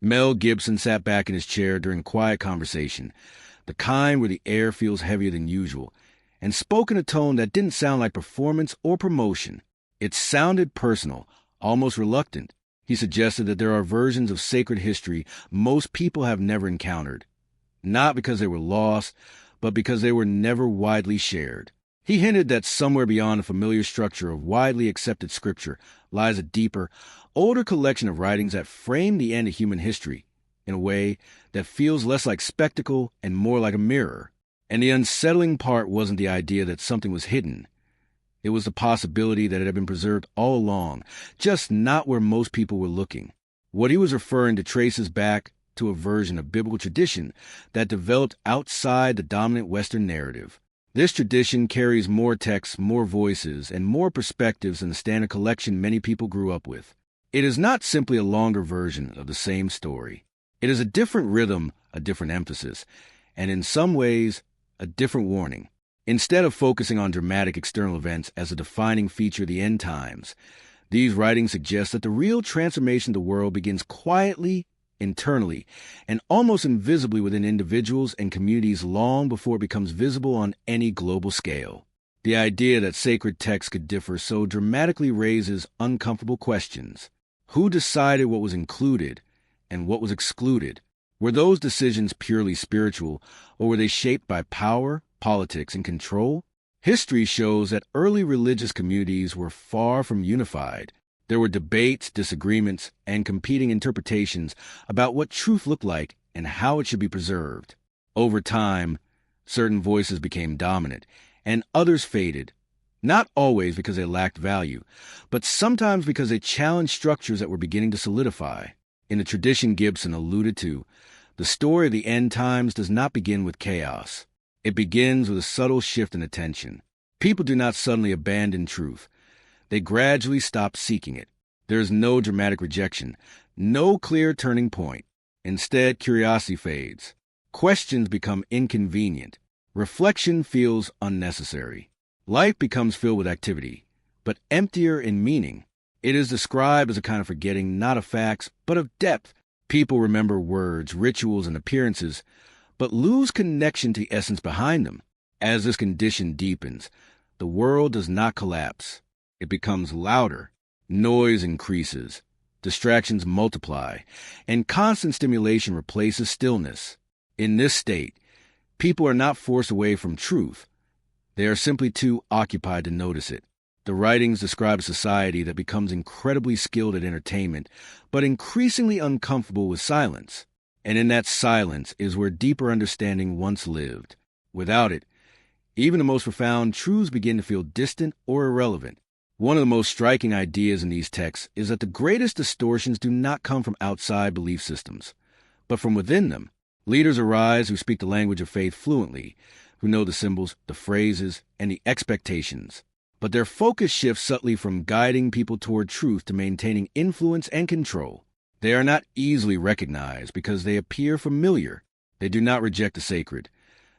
Mel Gibson sat back in his chair during a quiet conversation, the kind where the air feels heavier than usual, and spoke in a tone that didn't sound like performance or promotion. It sounded personal, almost reluctant. He suggested that there are versions of sacred history most people have never encountered, not because they were lost, but because they were never widely shared. He hinted that somewhere beyond the familiar structure of widely accepted scripture lies a deeper, older collection of writings that frame the end of human history in a way that feels less like spectacle and more like a mirror. And the unsettling part wasn't the idea that something was hidden. It was the possibility that it had been preserved all along, just not where most people were looking. What he was referring to traces back to a version of biblical tradition that developed outside the dominant Western narrative. This tradition carries more texts, more voices, and more perspectives than the standard collection many people grew up with. It is not simply a longer version of the same story. It is a different rhythm, a different emphasis, and in some ways, a different warning. Instead of focusing on dramatic external events as a defining feature of the end times, these writings suggest that the real transformation of the world begins quietly, internally, and almost invisibly within individuals and communities long before it becomes visible on any global scale. The idea that sacred texts could differ so dramatically raises uncomfortable questions. Who decided what was included and what was excluded? Were those decisions purely spiritual, or were they shaped by power, politics, and control? History shows that early religious communities were far from unified. There were debates, disagreements, and competing interpretations about what truth looked like and how it should be preserved. Over time, certain voices became dominant, and others faded, not always because they lacked value, but sometimes because they challenged structures that were beginning to solidify. In the tradition Gibson alluded to, the story of the end times does not begin with chaos. It begins with a subtle shift in attention. People do not suddenly abandon truth. They gradually stop seeking it. There is no dramatic rejection, no clear turning point. Instead, curiosity fades. Questions become inconvenient. Reflection feels unnecessary. Life becomes filled with activity, but emptier in meaning. It is described as a kind of forgetting not of facts, but of depth. People remember words, rituals, and appearances, but lose connection to the essence behind them. As this condition deepens, the world does not collapse. It becomes louder. Noise increases. Distractions multiply. And constant stimulation replaces stillness. In this state, people are not forced away from truth. They are simply too occupied to notice it. The writings describe a society that becomes incredibly skilled at entertainment, but increasingly uncomfortable with silence. And in that silence is where deeper understanding once lived. Without it, even the most profound truths begin to feel distant or irrelevant. One of the most striking ideas in these texts is that the greatest distortions do not come from outside belief systems, but from within them. Leaders arise who speak the language of faith fluently, who know the symbols, the phrases, and the expectations. But their focus shifts subtly from guiding people toward truth to maintaining influence and control. They are not easily recognized because they appear familiar. They do not reject the sacred.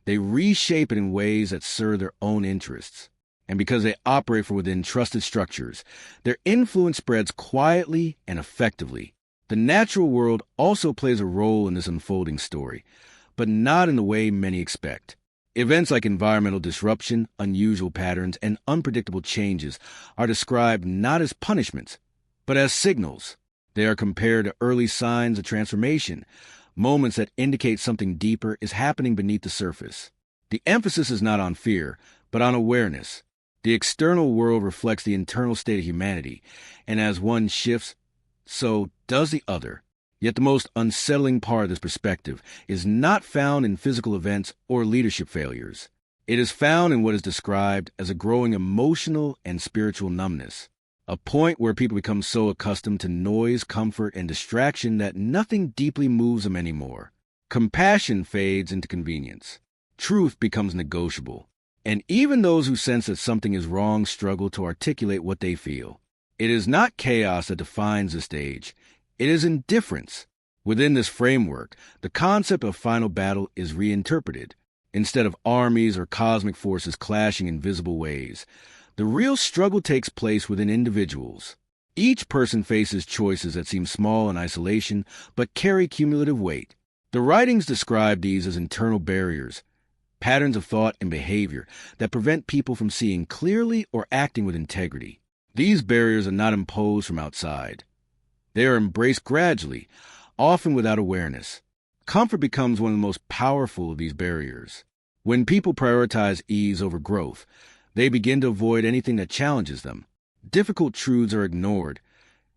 They reshape it in ways that serve their own interests. And because they operate from within trusted structures, their influence spreads quietly and effectively. The natural world also plays a role in this unfolding story, but not in the way many expect. Events like environmental disruption, unusual patterns, and unpredictable changes are described not as punishments, but as signals. They are compared to early signs of transformation, moments that indicate something deeper is happening beneath the surface. The emphasis is not on fear, but on awareness. The external world reflects the internal state of humanity, and as one shifts, so does the other. Yet the most unsettling part of this perspective is not found in physical events or leadership failures. It is found in what is described as a growing emotional and spiritual numbness, a point where people become so accustomed to noise, comfort, and distraction that nothing deeply moves them anymore. Compassion fades into convenience. Truth becomes negotiable. And even those who sense that something is wrong struggle to articulate what they feel. It is not chaos that defines this stage. It is indifference. Within this framework, the concept of final battle is reinterpreted. Instead of armies or cosmic forces clashing in visible ways, the real struggle takes place within individuals. Each person faces choices that seem small in isolation, but carry cumulative weight. The writings describe these as internal barriers, patterns of thought and behavior that prevent people from seeing clearly or acting with integrity. These barriers are not imposed from outside. They are embraced gradually, often without awareness. Comfort becomes one of the most powerful of these barriers. When people prioritize ease over growth, they begin to avoid anything that challenges them. Difficult truths are ignored,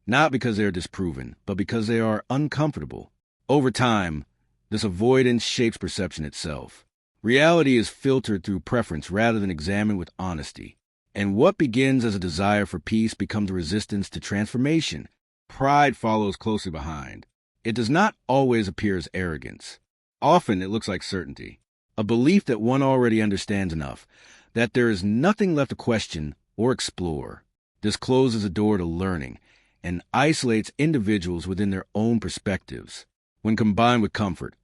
not because they are disproven, but because they are uncomfortable. Over time, this avoidance shapes perception itself. Reality is filtered through preference rather than examined with honesty. And what begins as a desire for peace becomes a resistance to transformation. Pride follows closely behind. It does not always appear as arrogance. Often it looks like certainty, a belief that one already understands enough, that there is nothing left to question or explore. This closes the door to learning and isolates individuals within their own perspectives. When combined with comfort,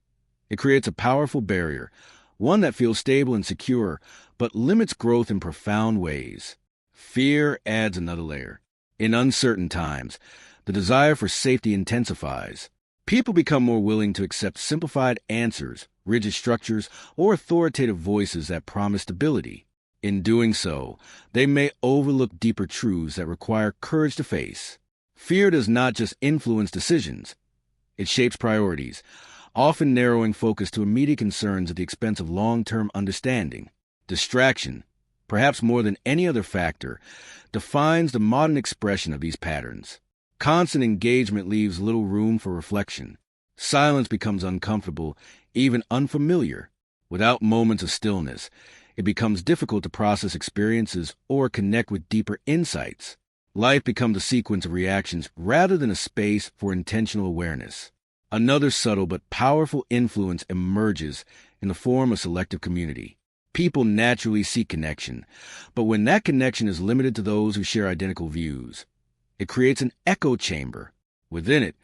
it creates a powerful barrier, one that feels stable and secure, but limits growth in profound ways. Fear adds another layer. In uncertain times, the desire for safety intensifies. People become more willing to accept simplified answers, rigid structures, or authoritative voices that promise stability. In doing so, they may overlook deeper truths that require courage to face. Fear does not just influence decisions. It shapes priorities, often narrowing focus to immediate concerns at the expense of long-term understanding. Distraction, perhaps more than any other factor, defines the modern expression of these patterns. Constant engagement leaves little room for reflection. Silence becomes uncomfortable, even unfamiliar. Without moments of stillness, it becomes difficult to process experiences or connect with deeper insights. Life becomes a sequence of reactions rather than a space for intentional awareness. Another subtle but powerful influence emerges in the form of selective community. People naturally seek connection, but when that connection is limited to those who share identical views, it creates an echo chamber. Within it,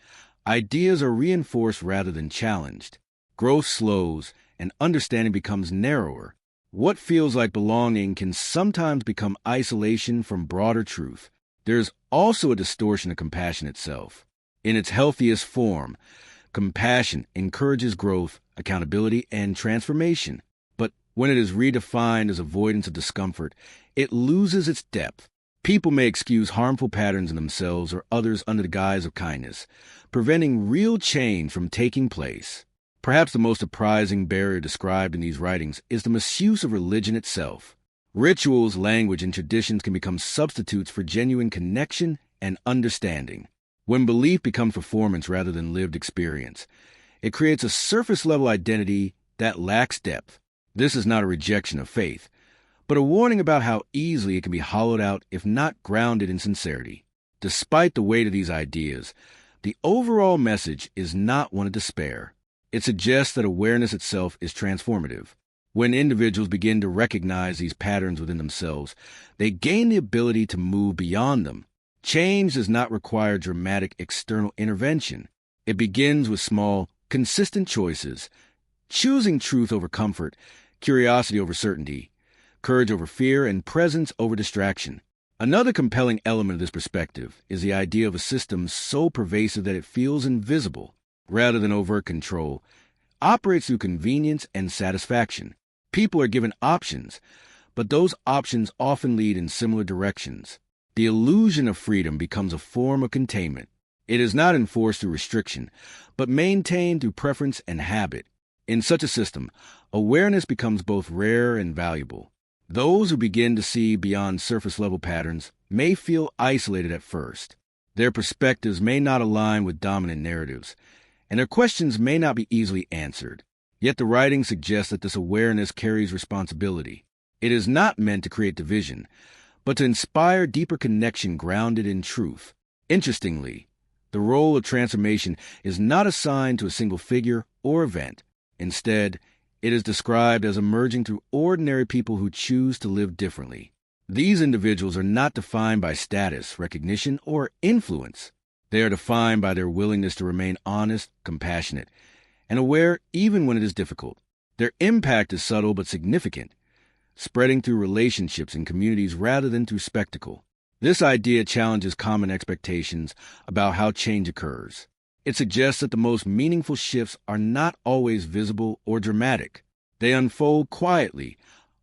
ideas are reinforced rather than challenged. Growth slows, and understanding becomes narrower. What feels like belonging can sometimes become isolation from broader truth. There is also a distortion of compassion itself. In its healthiest form, compassion encourages growth, accountability, and transformation. But when it is redefined as avoidance of discomfort, it loses its depth. People may excuse harmful patterns in themselves or others under the guise of kindness, preventing real change from taking place. Perhaps the most surprising barrier described in these writings is the misuse of religion itself. Rituals, language, and traditions can become substitutes for genuine connection and understanding. When belief becomes performance rather than lived experience, it creates a surface-level identity that lacks depth. This is not a rejection of faith, but a warning about how easily it can be hollowed out if not grounded in sincerity. Despite the weight of these ideas, the overall message is not one of despair. It suggests that awareness itself is transformative. When individuals begin to recognize these patterns within themselves, they gain the ability to move beyond them. Change does not require dramatic external intervention. It begins with small, consistent choices, choosing truth over comfort, curiosity over certainty, courage over fear, and presence over distraction. Another compelling element of this perspective is the idea of a system so pervasive that it feels invisible, rather than overt control, operates through convenience and satisfaction. People are given options, but those options often lead in similar directions. The illusion of freedom becomes a form of containment. It is not enforced through restriction, but maintained through preference and habit. In such a system, awareness becomes both rare and valuable. Those who begin to see beyond surface-level patterns may feel isolated at first. Their perspectives may not align with dominant narratives, and their questions may not be easily answered. Yet the writing suggests that this awareness carries responsibility. It is not meant to create division, but to inspire deeper connection grounded in truth. Interestingly, the role of transformation is not assigned to a single figure or event. Instead, it is described as emerging through ordinary people who choose to live differently. These individuals are not defined by status, recognition, or influence. They are defined by their willingness to remain honest, compassionate, and aware even when it is difficult. Their impact is subtle but significant, spreading through relationships and communities rather than through spectacle. This idea challenges common expectations about how change occurs. It suggests that the most meaningful shifts are not always visible or dramatic. They unfold quietly,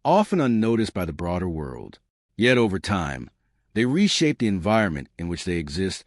often unnoticed by the broader world. Yet over time, they reshape the environment in which they exist,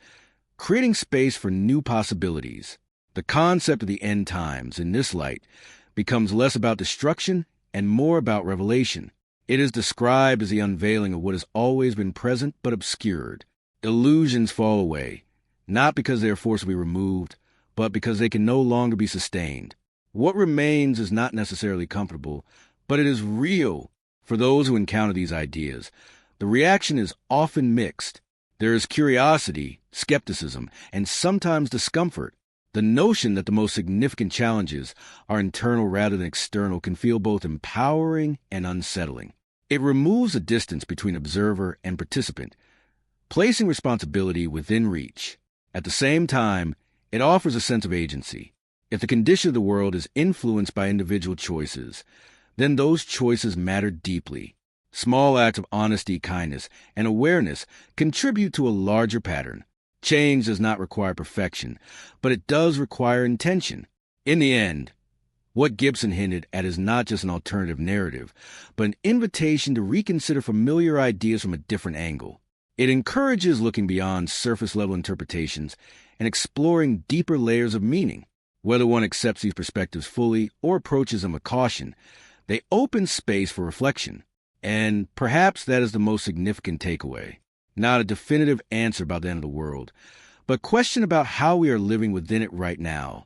creating space for new possibilities. The concept of the end times, in this light, becomes less about destruction and more about revelation. It is described as the unveiling of what has always been present but obscured. Illusions fall away, not because they are forcibly removed, but because they can no longer be sustained. What remains is not necessarily comfortable, but it is real for those who encounter these ideas. The reaction is often mixed. There is curiosity, skepticism, and sometimes discomfort. The notion that the most significant challenges are internal rather than external can feel both empowering and unsettling. It removes a distance between observer and participant, placing responsibility within reach. At the same time, it offers a sense of agency. If the condition of the world is influenced by individual choices, then those choices matter deeply. Small acts of honesty, kindness, and awareness contribute to a larger pattern. Change does not require perfection, but it does require intention. In the end, what Gibson hinted at is not just an alternative narrative, but an invitation to reconsider familiar ideas from a different angle. It encourages looking beyond surface-level interpretations and exploring deeper layers of meaning. Whether one accepts these perspectives fully or approaches them with caution, they open space for reflection. And perhaps that is the most significant takeaway. Not a definitive answer about the end of the world, but a question about how we are living within it right now.